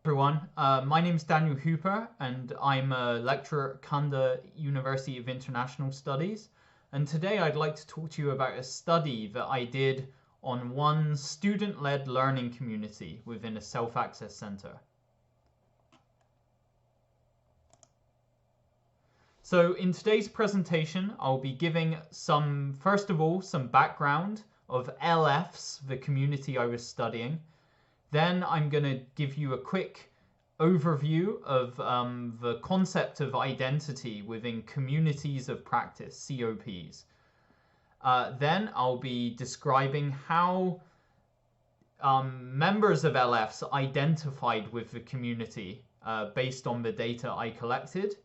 Everyone. My name's Daniel Hooper, and I'm a lecturer at Kanda University of International Studies. And today I'd like to talk to you about a study that I did on one student-led learning community within a self-access center. So in today's presentation, I'll be giving first of all, some background of LFs, the community I was studying. Then I'm going to give you a quick overview of the concept of identity within communities of practice, COPs. Then I'll be describing how members of LFs identified with the community based on the data I collected.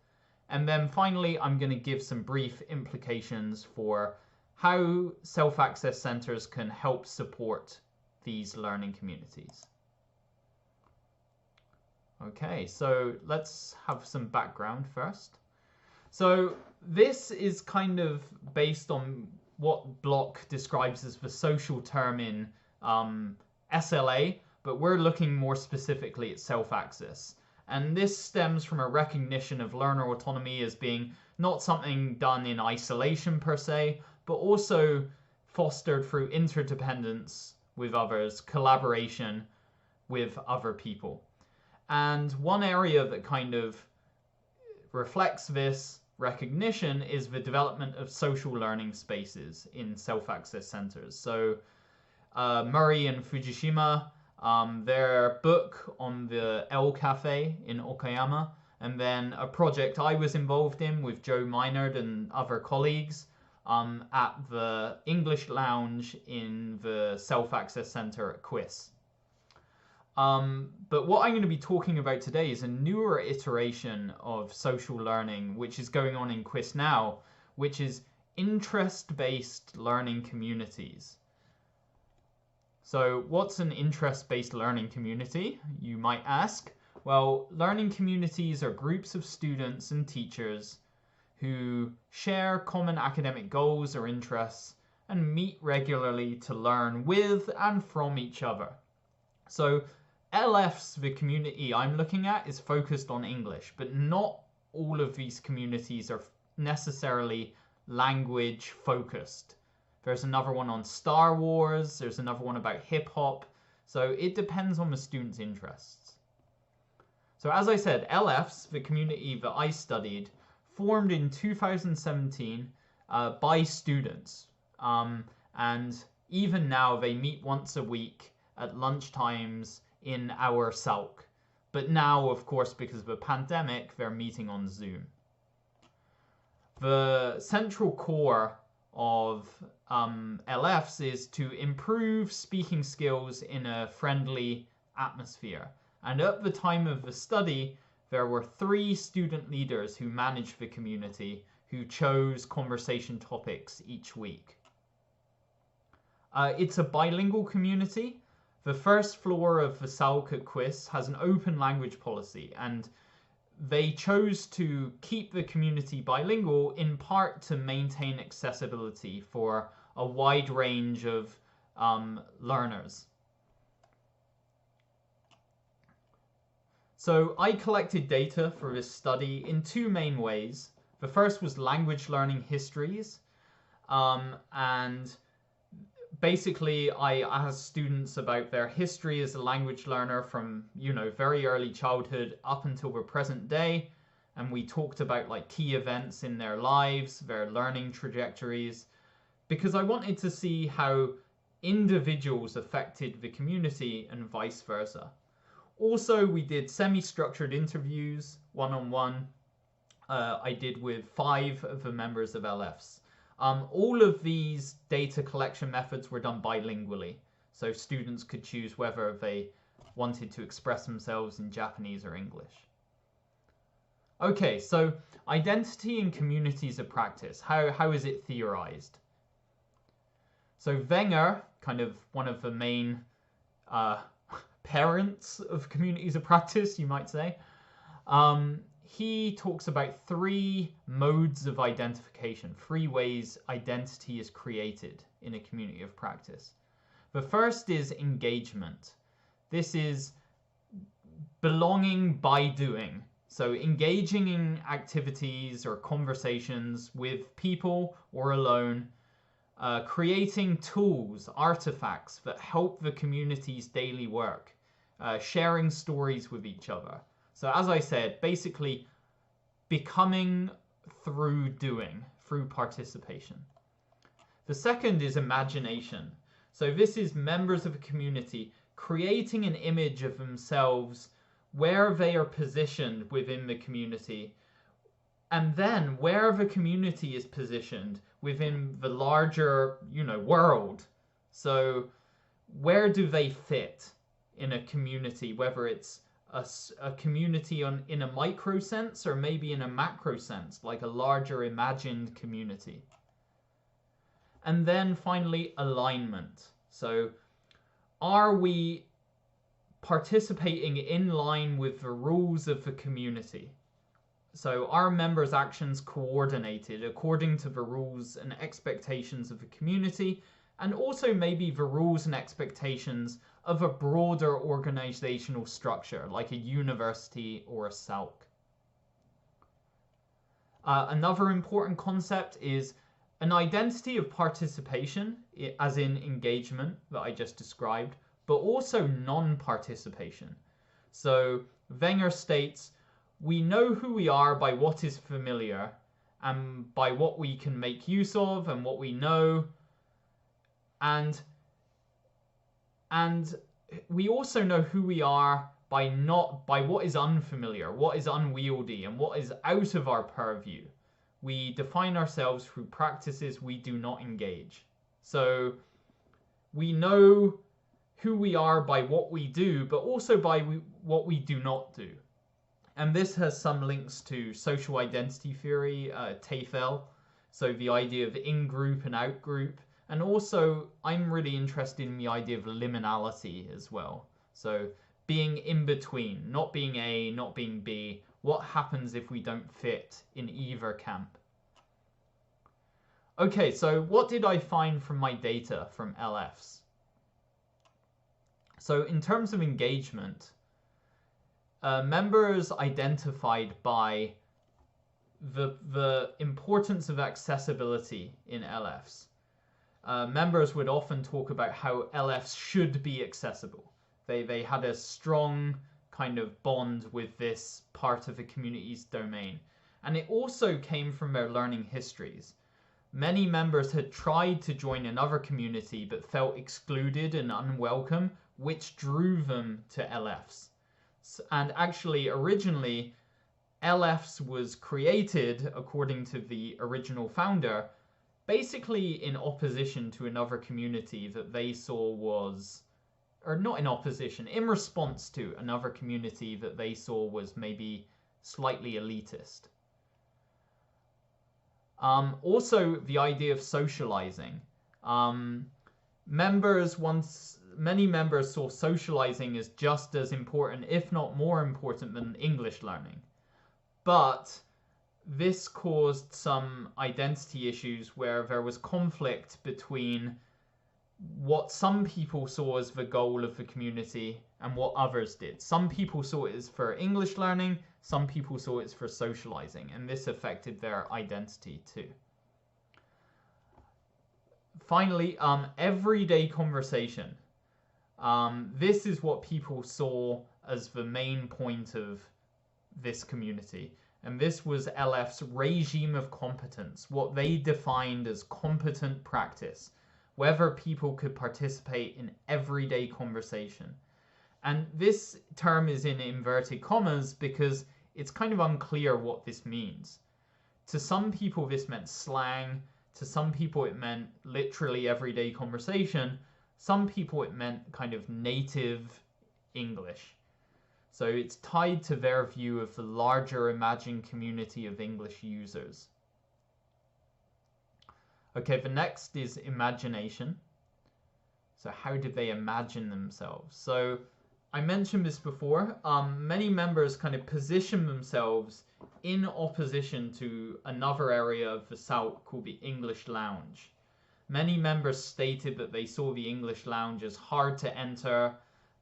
And then finally, I'm going to give some brief implications for how self-access centers can help support these learning communities. Okay, so let's have some background first. So this is kind of based on what Block describes as the social term in SLA, but we're looking more specifically at self-access. And this stems from a recognition of learner autonomy as being not something done in isolation per se, but also fostered through interdependence with others, collaboration with other people. And one area that kind of reflects this recognition is the development of social learning spaces in self-access centers. So Murray and Fujishima, their book on the L Cafe in Okayama, and then a project I was involved in with Joe Minard and other colleagues at the English Lounge in the self-access center at KUIS. But what I'm going to be talking about today is a newer iteration of social learning, which is going on in KUIS now, which is interest-based learning communities. So what's an interest-based learning community, you might ask? Well, learning communities are groups of students and teachers who share common academic goals or interests and meet regularly to learn with and from each other. So LFs, the community I'm looking at, is focused on English, but not all of these communities are necessarily language focused. There's another one on Star Wars, there's another one about hip hop, so it depends on the student's interests. So as I said, LFs, the community that I studied, formed in 2017 by students, and even now they meet once a week at lunchtimes in our SALC. But now, of course, because of the pandemic, they're meeting on Zoom. The central core of LFs is to improve speaking skills in a friendly atmosphere. And at the time of the study, there were 3 student leaders who managed the community who chose conversation topics each week. It's a bilingual community. The first floor of the SALC at KUIS has an open language policy, and they chose to keep the community bilingual in part to maintain accessibility for a wide range of learners. So I collected data for this study in 2 main ways. The first was language learning histories, and basically, I asked students about their history as a language learner from, very early childhood up until the present day. And we talked about like key events in their lives, their learning trajectories, because I wanted to see how individuals affected the community and vice versa. Also, we did semi-structured interviews, one-on-one. I did with 5 of the members of LFs. All of these data collection methods were done bilingually, so students could choose whether they wanted to express themselves in Japanese or English. Okay, so identity in communities of practice, how is it theorized? So Wenger, kind of one of the main parents of communities of practice, you might say, he talks about 3 modes of identification, 3 ways identity is created in a community of practice. The first is engagement. This is belonging by doing. So engaging in activities or conversations with people or alone, creating tools, artifacts that help the community's daily work, sharing stories with each other. So as I said, basically becoming through doing, through participation. The second is imagination. So this is members of a community creating an image of themselves where they are positioned within the community, and then where the community is positioned within the larger, world. So where do they fit in a community, whether it's a community in a micro sense or maybe in a macro sense, like a larger imagined community. And then finally, alignment. So are we participating in line with the rules of the community? So are members' actions coordinated according to the rules and expectations of the community, and also maybe the rules and expectations of a broader organizational structure like a university or a SALC? Another important concept is an identity of participation, as in engagement that I just described, but also non-participation. So Wenger states, we know who we are by what is familiar and by what we can make use of and what we know, and we also know who we are by what is unfamiliar, what is unwieldy, and what is out of our purview. We define ourselves through practices we do not engage. So we know who we are by what we do, but also by what we do not do. And this has some links to social identity theory, TAFE, so the idea of in-group and out-group. And also, I'm really interested in the idea of liminality as well. So being in between, not being A, not being B. What happens if we don't fit in either camp? Okay, so what did I find from my data from LFs? So in terms of engagement, members identified by the importance of accessibility in LFs. Members would often talk about how LFs should be accessible. They had a strong kind of bond with this part of the community's domain. And it also came from their learning histories. Many members had tried to join another community but felt excluded and unwelcome, which drew them to LFs. And actually, originally, LFs was created, according to the original founder, basically in opposition to another community that they saw was, or not in opposition, in response to another community that they saw was maybe slightly elitist. Also, the idea of socializing. Many members saw socializing as just as important, if not more important, than English learning. But this caused some identity issues where there was conflict between what some people saw as the goal of the community and what others did. Some people saw it as for English learning, some people saw it as for socializing, and this affected their identity too. Finally, everyday conversation. This is what people saw as the main point of this community. And this was LF's regime of competence, what they defined as competent practice, whether people could participate in everyday conversation. And this term is in inverted commas because it's kind of unclear what this means. To some people, this meant slang. To some people, it meant literally everyday conversation. Some people, it meant kind of native English. So it's tied to their view of the larger imagined community of English users. Okay, the next is imagination. So how did they imagine themselves? So I mentioned this before. Many members kind of position themselves in opposition to another area of the SALC called the English Lounge. Many members stated that they saw the English Lounge as hard to enter,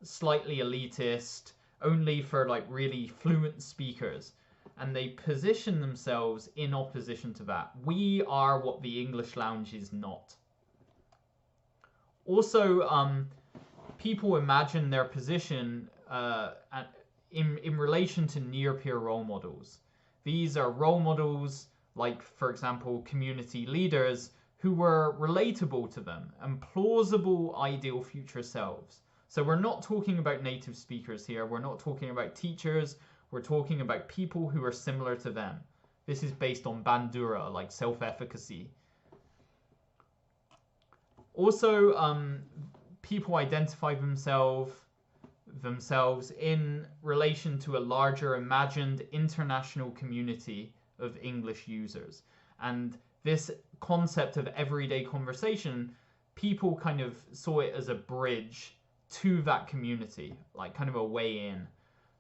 slightly elitist, only for like really fluent speakers. And they position themselves in opposition to that. We are what the English Lounge is not. Also, people imagine their position in relation to near-peer role models. These are role models like, for example, community leaders who were relatable to them and plausible ideal future selves. So we're not talking about native speakers here. We're not talking about teachers. We're talking about people who are similar to them. This is based on bandura, like self-efficacy. Also, people identify themselves in relation to a larger imagined international community of English users. And this concept of everyday conversation, people kind of saw it as a bridge to that community, like kind of a way in.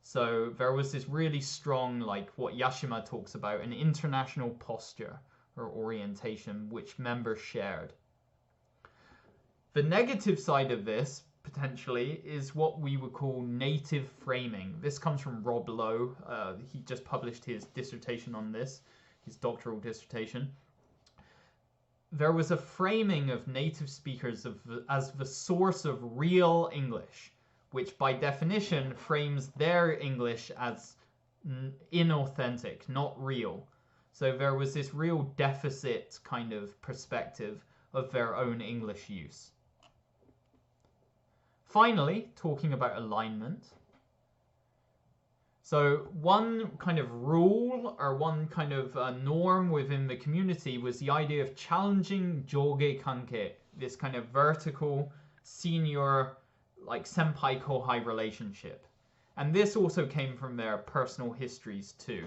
So there was this really strong, like what Yashima talks about, an international posture or orientation which members shared. The negative side of this, potentially, is what we would call native framing. This comes from Rob Lowe. He just published his dissertation on this, his doctoral dissertation. There was a framing of native speakers as the source of real English, which by definition frames their English as inauthentic, not real. So there was this real deficit kind of perspective of their own English use. Finally, talking about alignment. So one kind of rule or one kind of norm within the community was the idea of challenging joge kanke, this kind of vertical senior like senpai kohai relationship. And this also came from their personal histories too.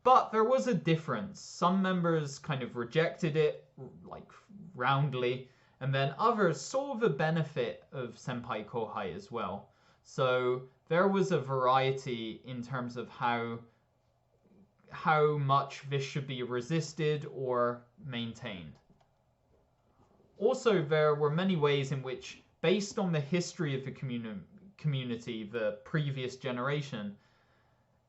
But there was a difference. Some members kind of rejected it like roundly, and then others saw the benefit of senpai kohai as well. So there was a variety in terms of how much this should be resisted or maintained. Also, there were many ways in which, based on the history of the community, the previous generation,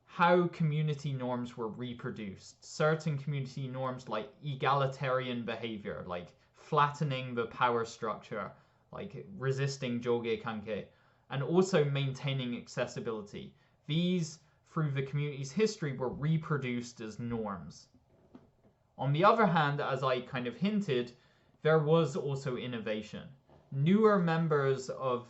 how community norms were reproduced. Certain community norms like egalitarian behavior, like flattening the power structure, like resisting joge kanke, and also maintaining accessibility. These, through the community's history, were reproduced as norms. On the other hand, as I kind of hinted, there was also innovation. Newer members of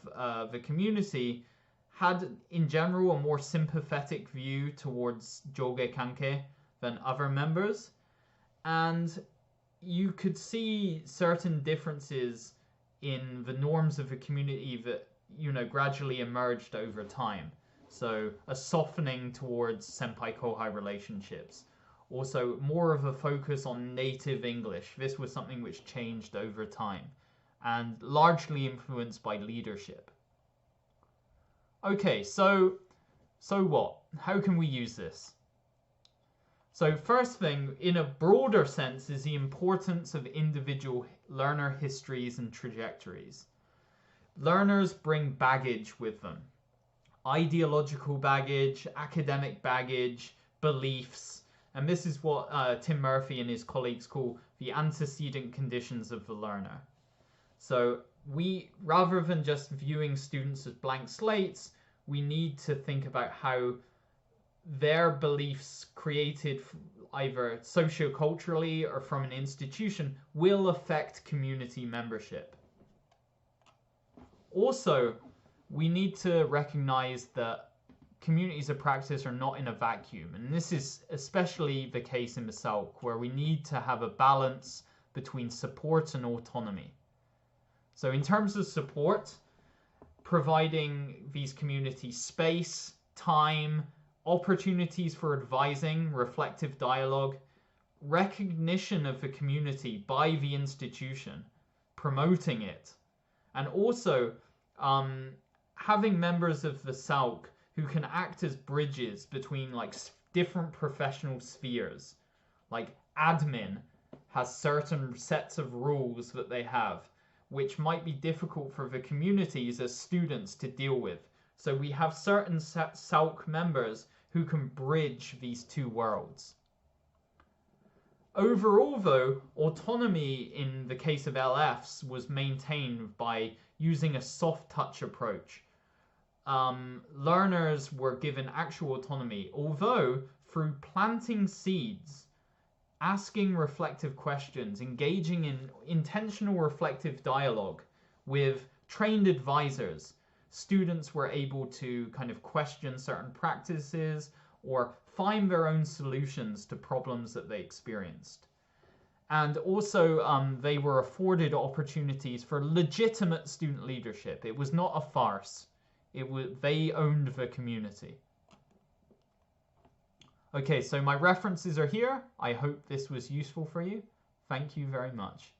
the community had, in general, a more sympathetic view towards joge kanke than other members, and you could see certain differences in the norms of the community that, you know, gradually emerged over time. So a softening towards senpai kohai relationships. Also more of a focus on native English. This was something which changed over time and largely influenced by leadership. Okay, so what? How can we use this? So first thing, in a broader sense, is the importance of individual learner histories and trajectories. Learners bring baggage with them. Ideological baggage, academic baggage, beliefs, and this is what Tim Murphy and his colleagues call the antecedent conditions of the learner. So we, rather than just viewing students as blank slates, we need to think about how their beliefs created either socioculturally or from an institution will affect community membership. Also, we need to recognize that communities of practice are not in a vacuum, and this is especially the case in the SALC, where we need to have a balance between support and autonomy. So in terms of support, providing these communities space, time, opportunities for advising, reflective dialogue, recognition of the community by the institution, promoting it, and also having members of the SALC who can act as bridges between like different professional spheres. Like admin has certain sets of rules that they have, which might be difficult for the communities as students to deal with. So we have certain SALC members who can bridge these two worlds. Overall, though, autonomy in the case of LFs was maintained by using a soft touch approach. Learners were given actual autonomy, although through planting seeds, asking reflective questions, engaging in intentional reflective dialogue with trained advisors, students were able to kind of question certain practices or find their own solutions to problems that they experienced. And also, they were afforded opportunities for legitimate student leadership. It was not a farce. They owned the community. Okay, so my references are here. I hope this was useful for you. Thank you very much.